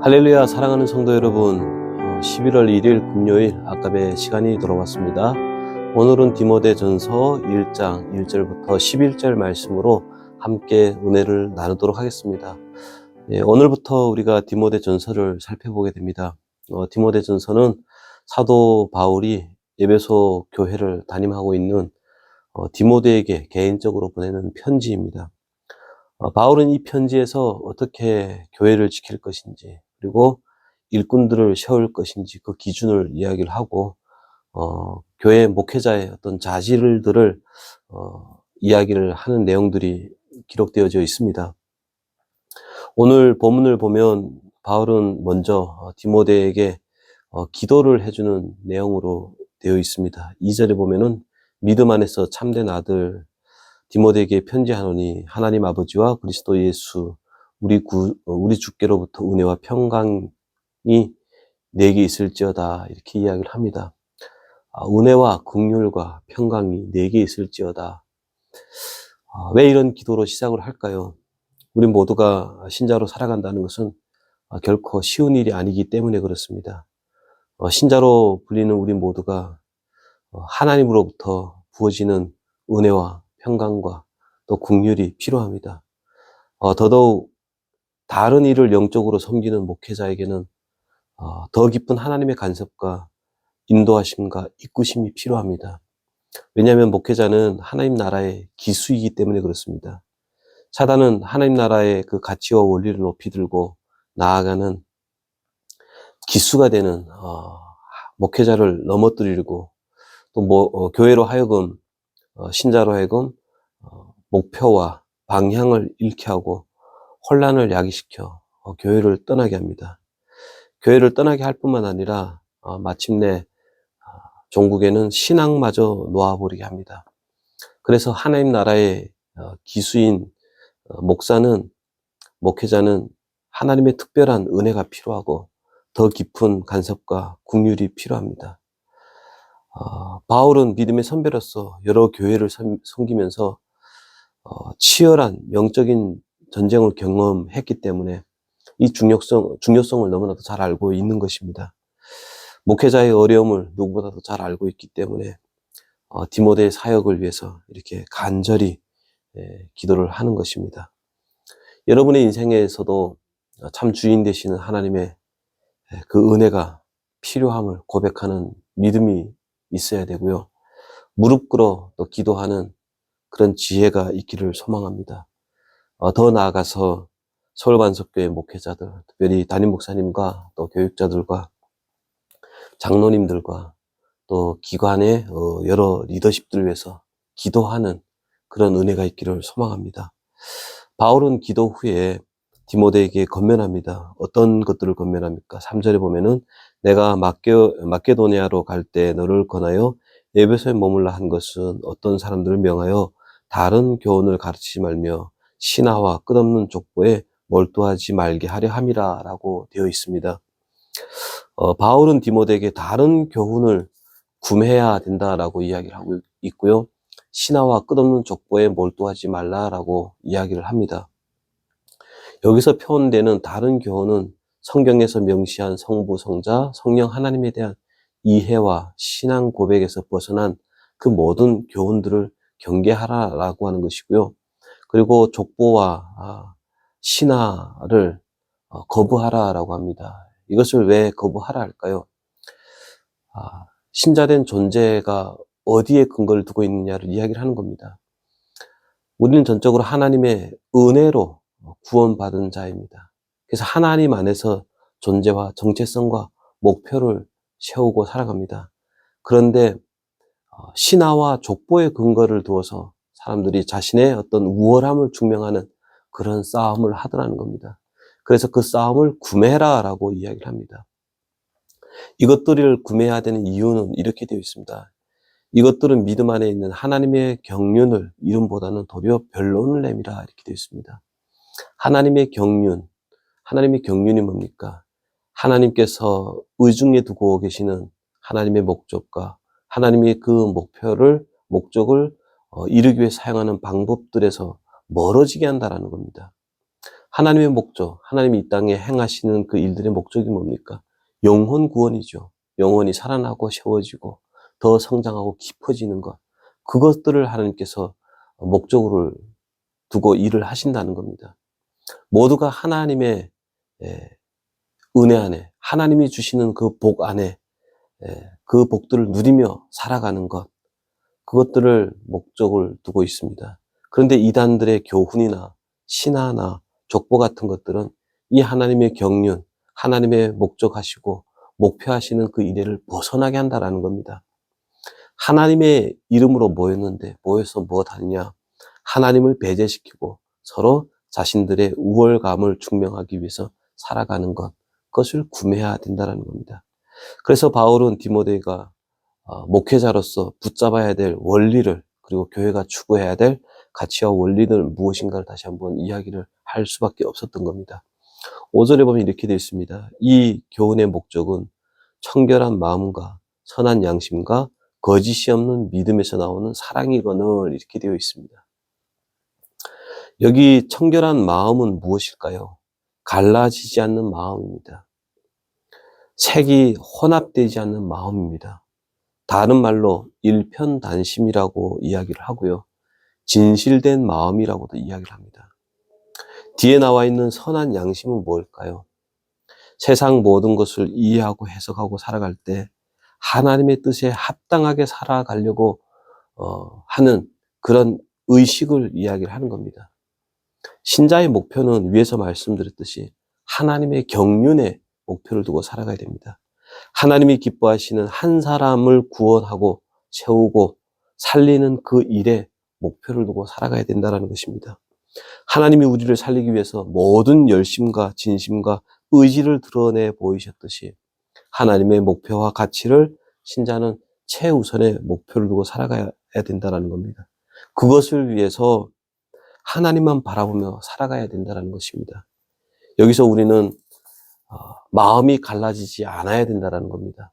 할렐루야. 사랑하는 성도 여러분, 11월 1일 금요일 아까의 시간이 돌아왔습니다. 오늘은 디모데전서 1장 1절부터 11절 말씀으로 함께 은혜를 나누도록 하겠습니다. 오늘부터 우리가 디모데전서를 살펴보게 됩니다. 디모데전서는 사도 바울이 에베소 교회를 담임하고 있는 디모데에게 개인적으로 보내는 편지입니다. 바울은 이 편지에서 어떻게 교회를 지킬 것인지, 그리고 일꾼들을 세울 것인지 그 기준을 이야기를 하고, 교회 목회자의 어떤 자질들을 이야기를 하는 내용들이 기록되어져 있습니다. 오늘 본문을 보면 바울은 먼저 디모데에게 기도를 해주는 내용으로 되어 있습니다. 2절에 보면은 믿음 안에서 참된 아들 디모데에게 편지하노니 하나님 아버지와 그리스도 예수 우리 주께로부터 은혜와 평강이 내게 있을지어다, 이렇게 이야기를 합니다. 은혜와 긍휼과 평강이 내게 있을지어다. 왜 이런 기도로 시작을 할까요? 우리 모두가 신자로 살아간다는 것은 결코 쉬운 일이 아니기 때문에 그렇습니다. 신자로 불리는 우리 모두가 하나님으로부터 부어지는 은혜와 평강과 또 긍휼이 필요합니다. 더더욱 다른 일을 영적으로 섬기는 목회자에게는 더 깊은 하나님의 간섭과 인도하심과 이끄심이 필요합니다. 왜냐하면 목회자는 하나님 나라의 기수이기 때문에 그렇습니다. 사단은 하나님 나라의 그 가치와 원리를 높이 들고 나아가는 기수가 되는 목회자를 넘어뜨리고 또 교회로 하여금 신자로 하여금 목표와 방향을 잃게 하고 혼란을 야기시켜 교회를 떠나게 합니다. 교회를 떠나게 할 뿐만 아니라 마침내 종국에는 신앙마저 놓아버리게 합니다. 그래서 하나님 나라의 기수인 목회자는 하나님의 특별한 은혜가 필요하고 더 깊은 간섭과 긍휼이 필요합니다. 바울은 믿음의 선배로서 여러 교회를 섬기면서 치열한 영적인 전쟁을 경험했기 때문에 이 중요성을 너무나도 잘 알고 있는 것입니다. 목회자의 어려움을 누구보다도 잘 알고 있기 때문에 디모데의 사역을 위해서 이렇게 간절히 기도를 하는 것입니다. 여러분의 인생에서도 참 주인 되시는 하나님의 그 은혜가 필요함을 고백하는 믿음이 있어야 되고요. 무릎 꿇어 또 기도하는 그런 지혜가 있기를 소망합니다. 더 나아가서 서울반석교회 목회자들, 특별히 담임 목사님과 또 교육자들과 장로님들과 또 기관의 여러 리더십들 위해서 기도하는 그런 은혜가 있기를 소망합니다. 바울은 기도 후에 디모데에게 건면합니다. 어떤 것들을 건면합니까? 3절에 보면은 내가 마케도니아로 갈 때 너를 권하여 에베소에 머물라 한 것은 어떤 사람들을 명하여 다른 교훈을 가르치지 말며 신하와 끝없는 족보에 몰두하지 말게 하려 함이라 라고 되어 있습니다. 바울은 디모데에게 다른 교훈을 구매해야 된다라고 이야기를 하고 있고요. 신하와 끝없는 족보에 몰두하지 말라라고 이야기를 합니다. 여기서 표현되는 다른 교훈은 성경에서 명시한 성부, 성자, 성령 하나님에 대한 이해와 신앙 고백에서 벗어난 그 모든 교훈들을 경계하라라고 하는 것이고요. 그리고 족보와 신하를 거부하라라고 합니다. 이것을 왜 거부하라 할까요? 신자된 존재가 어디에 근거를 두고 있느냐를 이야기를 하는 겁니다. 우리는 전적으로 하나님의 은혜로 구원받은 자입니다. 그래서 하나님 안에서 존재와 정체성과 목표를 세우고 살아갑니다. 그런데 신화와 족보의 근거를 두어서 사람들이 자신의 어떤 우월함을 증명하는 그런 싸움을 하더라는 겁니다. 그래서 그 싸움을 구매해라라고 이야기를 합니다. 이것들을 구매해야 되는 이유는 이렇게 되어 있습니다. 이것들은 믿음 안에 있는 하나님의 경륜을 이름보다는 도리어 변론을 내미라, 이렇게 되어 있습니다. 하나님의 경륜이 뭡니까? 하나님께서 의중에 두고 계시는 하나님의 목적과 하나님의 그 목적을 이루기 위해 사용하는 방법들에서 멀어지게 한다라는 겁니다. 하나님의 목적, 하나님이 이 땅에 행하시는 그 일들의 목적이 뭡니까? 영혼 구원이죠. 영혼이 살아나고 세워지고 더 성장하고 깊어지는 것. 그것들을 하나님께서 목적으로 두고 일을 하신다는 겁니다. 모두가 하나님의 은혜 안에, 하나님이 주시는 그 복 안에 그 복들을 누리며 살아가는 것, 그것들을 목적을 두고 있습니다. 그런데 이단들의 교훈이나 신화나 족보 같은 것들은 이 하나님의 경륜, 하나님의 목적하시고 목표하시는 그 이래를 벗어나게 한다라는 겁니다. 하나님의 이름으로 모였는데 모여서 무엇 하느냐? 하나님을 배제시키고 서로 자신들의 우월감을 증명하기 위해서 살아가는 것, 그것을 구매해야 된다는 겁니다. 그래서 바울은 디모데가 목회자로서 붙잡아야 될 원리를, 그리고 교회가 추구해야 될 가치와 원리는 무엇인가를 다시 한번 이야기를 할 수밖에 없었던 겁니다. 5절에 보면 이렇게 되어 있습니다. 이 교훈의 목적은 청결한 마음과 선한 양심과 거짓이 없는 믿음에서 나오는 사랑이거늘, 이렇게 되어 있습니다. 여기 청결한 마음은 무엇일까요? 갈라지지 않는 마음입니다. 색이 혼합되지 않는 마음입니다. 다른 말로 일편단심이라고 이야기를 하고요. 진실된 마음이라고도 이야기를 합니다. 뒤에 나와 있는 선한 양심은 뭘까요? 세상 모든 것을 이해하고 해석하고 살아갈 때 하나님의 뜻에 합당하게 살아가려고 하는 그런 의식을 이야기를 하는 겁니다. 신자의 목표는 위에서 말씀드렸듯이 하나님의 경륜에 목표를 두고 살아가야 됩니다. 하나님이 기뻐하시는 한 사람을 구원하고 세우고 살리는 그 일에 목표를 두고 살아가야 된다는 것입니다. 하나님이 우리를 살리기 위해서 모든 열심과 진심과 의지를 드러내 보이셨듯이 하나님의 목표와 가치를 신자는 최우선의 목표를 두고 살아가야 된다는 겁니다. 그것을 위해서 하나님만 바라보며 살아가야 된다는 것입니다. 여기서 우리는 마음이 갈라지지 않아야 된다는 겁니다.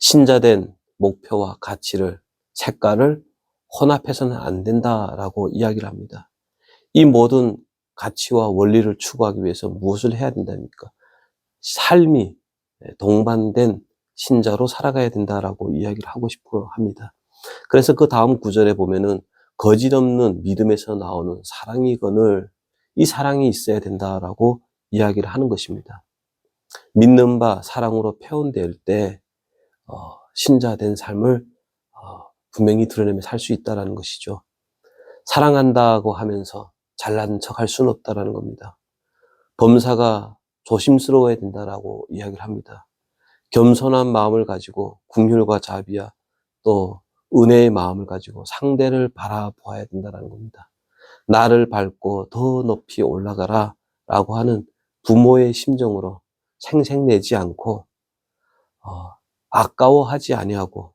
신자된 목표와 가치를, 색깔을 혼합해서는 안 된다라고 이야기를 합니다. 이 모든 가치와 원리를 추구하기 위해서 무엇을 해야 된답니까? 삶이 동반된 신자로 살아가야 된다라고 이야기를 하고 싶어 합니다. 그래서 그 다음 구절에 보면은 거짓 없는 믿음에서 나오는 사랑이거늘, 이 사랑이 있어야 된다라고 이야기를 하는 것입니다. 믿는 바 사랑으로 표현될 때 신자된 삶을 분명히 드러내며 살 수 있다는 것이죠. 사랑한다고 하면서 잘난 척할 수는 없다는 겁니다. 범사가 조심스러워야 된다라고 이야기를 합니다. 겸손한 마음을 가지고 긍휼과 자비와 또 은혜의 마음을 가지고 상대를 바라보아야 된다는 겁니다. 나를 밟고 더 높이 올라가라 라고 하는 부모의 심정으로 생색내지 않고 아까워하지 아니하고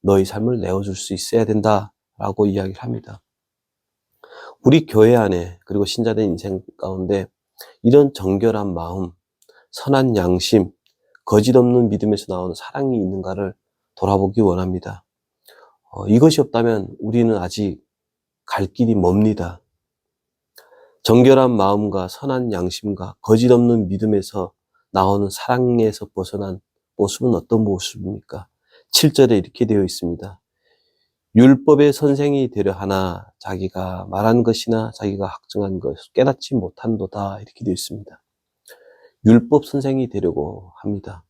너희 삶을 내어줄 수 있어야 된다라고 이야기를 합니다. 우리 교회 안에, 그리고 신자된 인생 가운데 이런 정결한 마음, 선한 양심, 거짓 없는 믿음에서 나오는 사랑이 있는가를 돌아보기 원합니다. 이것이 없다면 우리는 아직 갈 길이 멉니다. 정결한 마음과 선한 양심과 거짓 없는 믿음에서 나오는 사랑에서 벗어난 모습은 어떤 모습입니까? 7절에 이렇게 되어 있습니다. 율법의 선생이 되려 하나 자기가 말한 것이나 자기가 확증한 것을 깨닫지 못한도다, 이렇게 되어 있습니다. 율법 선생이 되려고 합니다.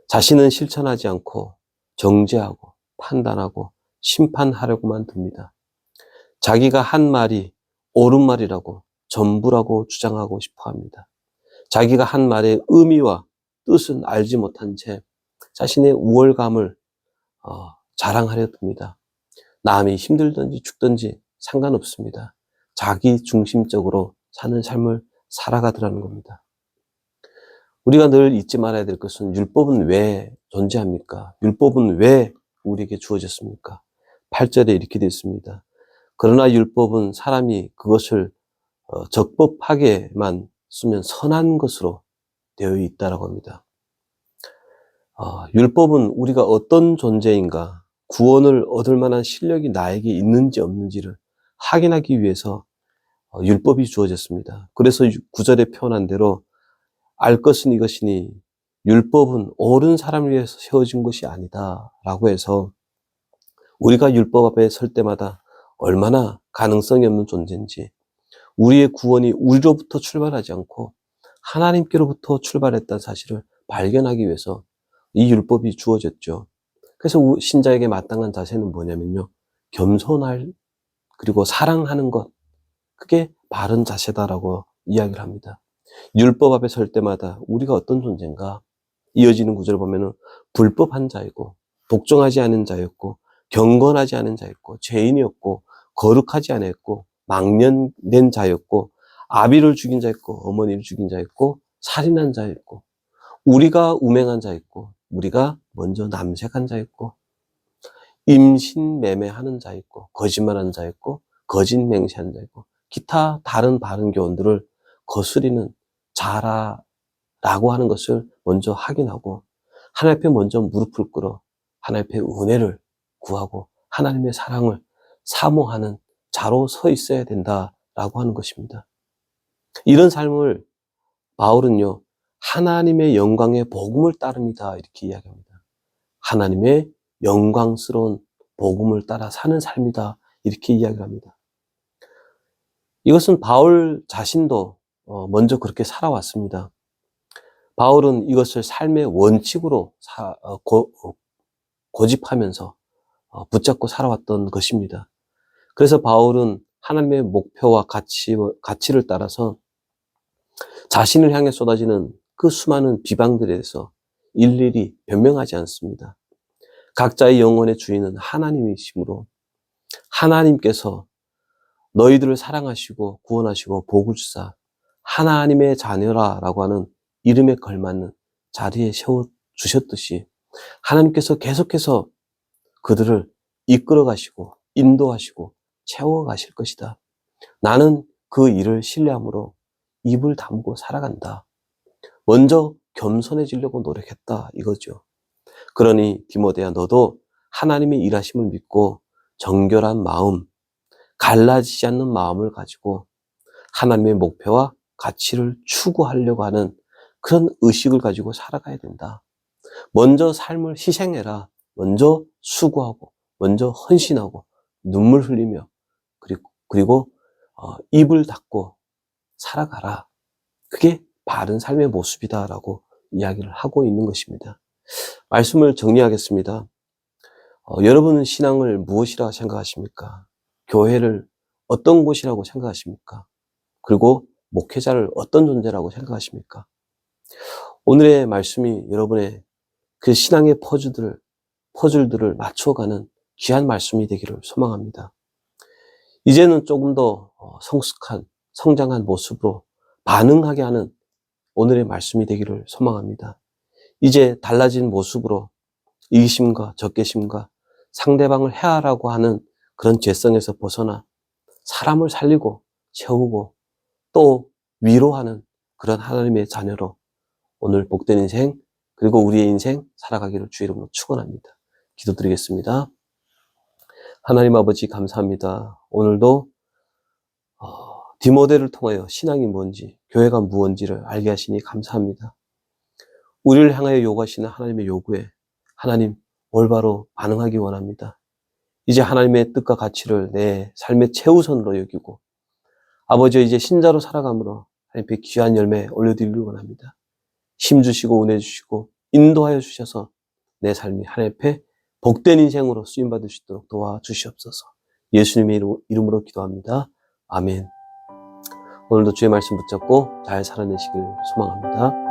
자신은 실천하지 않고 정죄하고 판단하고 심판하려고만 듭니다. 자기가 한 말이 옳은 말이라고 전부라고 주장하고 싶어 합니다. 자기가 한 말의 의미와 뜻은 알지 못한 채 자신의 우월감을 자랑하려 듭니다. 남이 힘들든지 죽든지 상관없습니다. 자기 중심적으로 사는 삶을 살아가더라는 겁니다. 우리가 늘 잊지 말아야 될 것은 율법은 왜 존재합니까? 율법은 왜 우리에게 주어졌습니까? 8절에 이렇게 되어 있습니다. 그러나 율법은 사람이 그것을 적법하게만 쓰면 선한 것으로 되어 있다라고 합니다. 율법은 우리가 어떤 존재인가, 구원을 얻을 만한 실력이 나에게 있는지 없는지를 확인하기 위해서 율법이 주어졌습니다. 그래서 9절에 표현한 대로 알 것은 이것이니 율법은 옳은 사람을 위해서 세워진 것이 아니다 라고 해서 우리가 율법 앞에 설 때마다 얼마나 가능성이 없는 존재인지, 우리의 구원이 우리로부터 출발하지 않고 하나님께로부터 출발했다는 사실을 발견하기 위해서 이 율법이 주어졌죠. 그래서 신자에게 마땅한 자세는 뭐냐면요, 겸손할, 그리고 사랑하는 것, 그게 바른 자세다라고 이야기를 합니다. 율법 앞에 설 때마다 우리가 어떤 존재인가? 이어지는 구절을 보면은 불법한 자이고 복종하지 않은 자였고 경건하지 않은 자였고 죄인이었고 거룩하지 않았고 망령된 자였고 아비를 죽인 자였고 어머니를 죽인 자였고 살인한 자였고 우리가 음행한 자였고 우리가 먼저 남색한 자였고 임신매매하는 자였고 거짓말하는 자였고 거짓 맹세하는 자였고 기타 다른 바른 교훈들을 거스리는 자라라고 하는 것을 먼저 확인하고 하나님 앞에 먼저 무릎을 꿇어 하나님 앞에 은혜를 구하고 하나님의 사랑을 사모하는 자로 서 있어야 된다라고 하는 것입니다. 이런 삶을 바울은요, 하나님의 영광의 복음을 따릅니다 이렇게 이야기합니다. 하나님의 영광스러운 복음을 따라 사는 삶이다 이렇게 이야기를 합니다. 이것은 바울 자신도 먼저 그렇게 살아왔습니다. 바울은 이것을 삶의 원칙으로 고집하면서 붙잡고 살아왔던 것입니다. 그래서 바울은 하나님의 목표와 가치를 따라서 자신을 향해 쏟아지는 그 수많은 비방들에 대해서 일일이 변명하지 않습니다. 각자의 영혼의 주인은 하나님이시므로 하나님께서 너희들을 사랑하시고 구원하시고 복을 주사 하나님의 자녀라라고 하는 이름에 걸맞는 자리에 세워주셨듯이 하나님께서 계속해서 그들을 이끌어 가시고 인도하시고 채워가실 것이다. 나는 그 일을 신뢰함으로 입을 다물고 살아간다. 먼저 겸손해지려고 노력했다 이거죠. 그러니 디모데야, 너도 하나님의 일하심을 믿고 정결한 마음, 갈라지지 않는 마음을 가지고 하나님의 목표와 가치를 추구하려고 하는 그런 의식을 가지고 살아가야 된다. 먼저 삶을 희생해라. 먼저 수고하고 먼저 헌신하고 눈물 흘리며 그리고 입을 닫고 살아가라. 그게 바른 삶의 모습이다라고 이야기를 하고 있는 것입니다. 말씀을 정리하겠습니다. 여러분은 신앙을 무엇이라 생각하십니까? 교회를 어떤 곳이라고 생각하십니까? 그리고 목회자를 어떤 존재라고 생각하십니까? 오늘의 말씀이 여러분의 그 신앙의 퍼즐들을 맞춰가는 귀한 말씀이 되기를 소망합니다. 이제는 조금 더 성숙한, 성장한 모습으로 반응하게 하는 오늘의 말씀이 되기를 소망합니다. 이제 달라진 모습으로 이기심과 적개심과 상대방을 해하라고 하는 그런 죄성에서 벗어나 사람을 살리고 채우고 또 위로하는 그런 하나님의 자녀로 오늘 복된 인생 그리고 우리의 인생 살아가기를 주의 이름으로 축원합니다. 기도드리겠습니다. 하나님 아버지 감사합니다. 오늘도 디모데를 통하여 신앙이 뭔지 교회가 무엇인지를 알게 하시니 감사합니다. 우리를 향하여 요구하시는 하나님의 요구에 하나님 올바로 반응하기 원합니다. 이제 하나님의 뜻과 가치를 내 삶의 최우선으로 여기고 아버지 이제 신자로 살아감으로 하나님께 귀한 열매 올려드리기 원합니다. 힘 주시고 은혜 주시고 인도하여 주셔서 내 삶이 하나님 앞에 복된 인생으로 쓰임받을 수 있도록 도와주시옵소서. 예수님의 이름으로 기도합니다. 아멘. 오늘도 주의 말씀 붙잡고 잘 살아내시길 소망합니다.